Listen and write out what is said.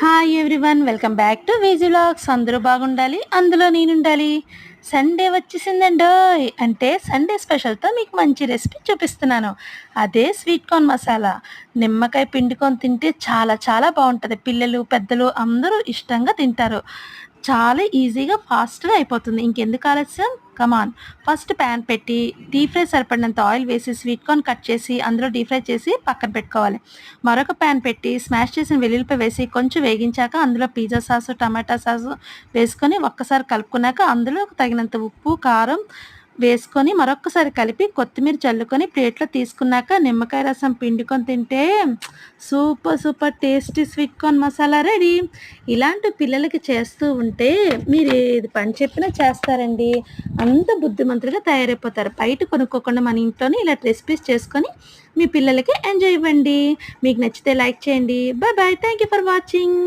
Hi everyone, welcome back to Viji vlogs. అందరూ బాగుండాలి, అందులో నేనుండాలి. సండే వచ్చేసిందండోయ్! అంటే సండే స్పెషల్తో మీకు మంచి రెసిపీ చూపిస్తున్నాను. అదే స్వీట్ కార్న్ మసాలా. నిమ్మకాయ పిండుకొని తింటే చాలా చాలా బాగుంటుంది. పిల్లలు పెద్దలు అందరూ ఇష్టంగా తింటారు. చాలా ఈజీగా ఫాస్ట్గా అయిపోతుంది. ఇంకెందుకు ఆలస్యం, కమాన్. ఫస్ట్ ప్యాన్ పెట్టి డీప్ ఫ్రై సరిపడినంత ఆయిల్ వేసి స్వీట్ కార్న్ కట్ చేసి అందులో డీప్ ఫ్రై చేసి పక్కన పెట్టుకోవాలి. మరొక ప్యాన్ పెట్టి స్మాష్ చేసిన వెల్లుల్లిపాయ వేసి కొంచెం వేగించాక అందులో పిజ్జా సాసు, టమాటా సాసు వేసుకొని ఒక్కసారి కలుపుకున్నాక అందులో తగినంత ఉప్పు, కారం వేసుకొని మరొక్కసారి కలిపి కొత్తిమీర చల్లుకొని ప్లేట్లో తీసుకున్నాక నిమ్మకాయ రసం పిండుకొని తింటే super super tasty sweet corn masala ready. ఇలాంటి పిల్లలకి చేస్తూ ఉంటే మీరు ఏది పని చెప్పినా చేస్తారండి. అంత బుద్ధిమంతులుగా తయారైపోతారు. బయట కొనుక్కోకుండా మన ఇంట్లోనే ఇలా రెసిపీస్ చేసుకొని మీ పిల్లలకి ఎంజాయ్ ఇవ్వండి. మీకు నచ్చితే లైక్ చేయండి. Bye bye. Thank you for watching.